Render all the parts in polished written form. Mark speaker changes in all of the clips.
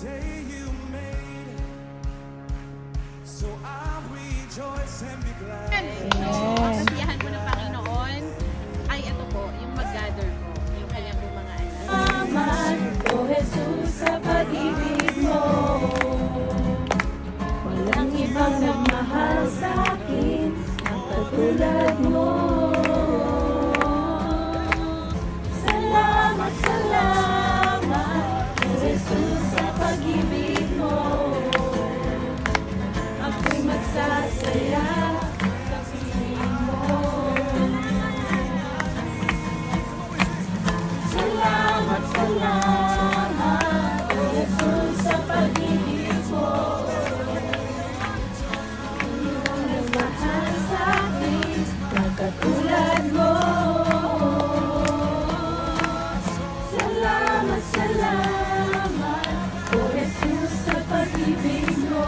Speaker 1: day you made it. So I rejoice and be glad.
Speaker 2: Ang kasiyahan mo ng Panginoon ay ito po, yung mag-gather ko, yung kanyang mga anak.
Speaker 3: Salamat, O Jesus, sa pag-ibig mo. Walang ibang nagmahal sa akin ang katulad mo. Salamat, salamat, O Jesus, sa pag-ibig mo. Ako'y magsasaya sa piling mo. Salamat, salamat, O Jesus, sa pag-ibig mo. Iyong nagmahal sa akin, ang katulad mo. Salamat, salamat, O Jesus, sa pag-ibig mo.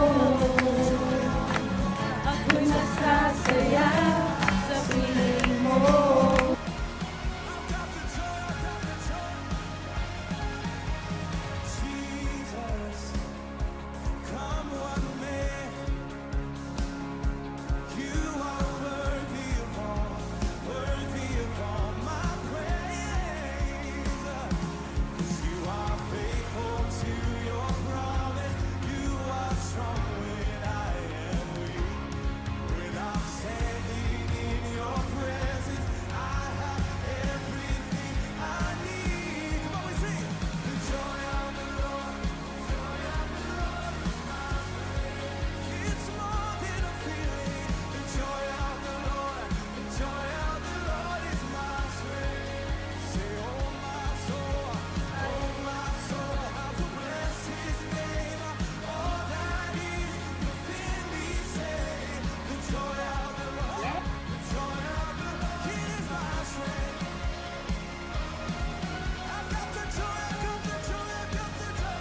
Speaker 3: Ako'y nasasaya sa piling mo.
Speaker 1: Jesus, come what may, you are worthy of all my praise. 'Cause you are faithful to your promise, you are strong when I am weak. When I'm standing in your presence, I have everything I need. Come on, we sing. The joy of the Lord, it's more than a feeling. The joy of the Lord, the joy of the Lord is my strength. Say, oh my soul, how to bless His name. All that is within me, say, the joy of the Lord, the joy of the Lord, He is my strength. I've got the joy, I've got the joy, I've got the joy.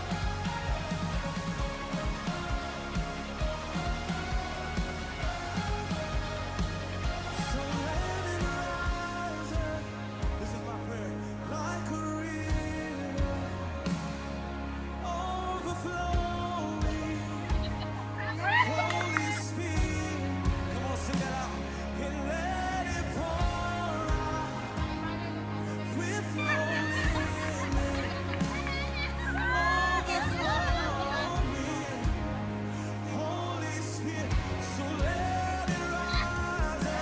Speaker 1: So let it rise up. This is my prayer. Like a river, overflowing. Holy Spirit, come on, sing that out. And let it pour out with no limit. Overflowing. Holy Spirit, so let it rise up.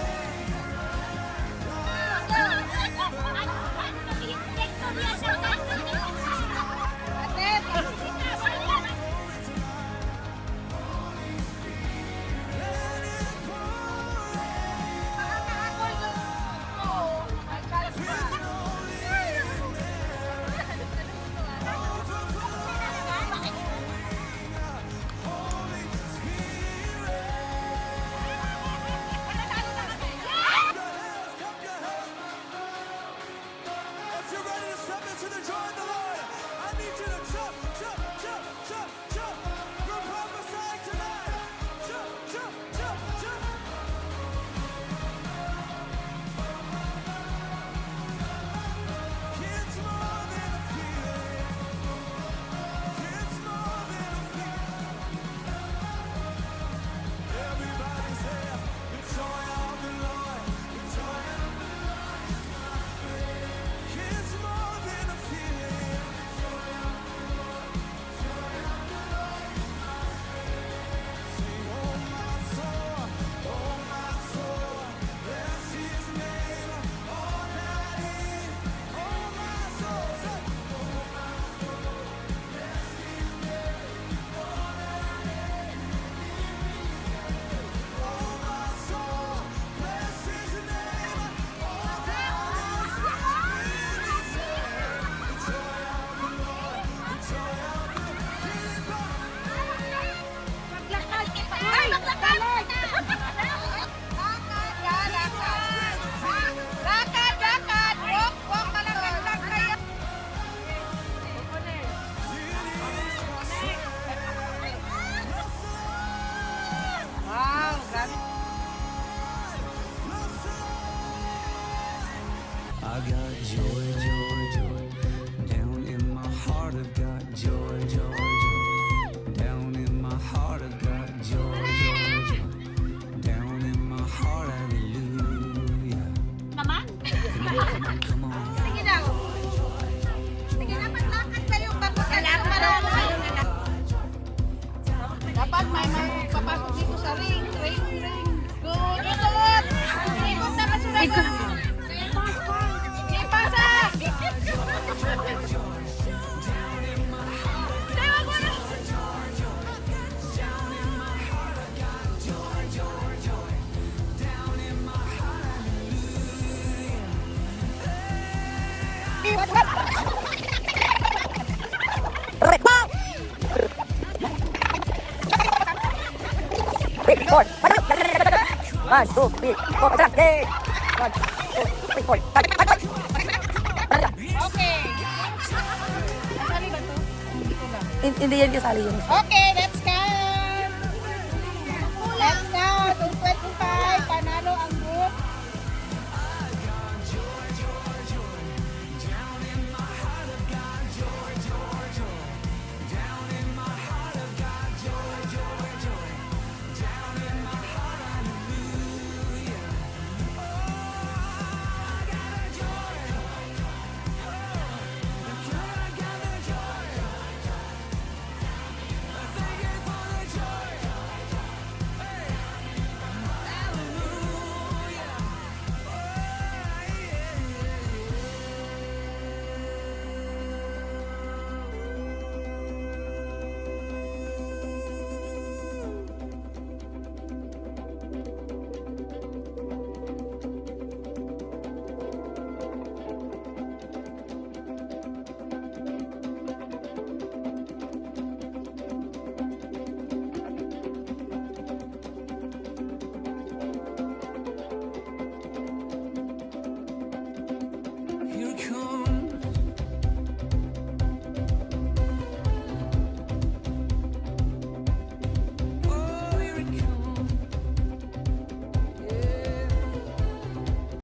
Speaker 1: Let it pour Holy Spirit. If you're ready to step into the joy of the Lord, I need you to jump, jump, jump, jump, jump. We're prophesying tonight. Jump, jump, jump, jump. It's more than a feeling. It's more than a feeling. Everybody say, the joy of the Lord, the joy of the Lord is my strength. It's more than a feeling.
Speaker 4: 1, 2, 3, 4, tara, yay! 1, 2, 3, 4, tara, tara, tara.
Speaker 2: Okay. Nasali ba to? Hindi ko lang.
Speaker 4: Hindi yan kasali yung
Speaker 2: Okay, let's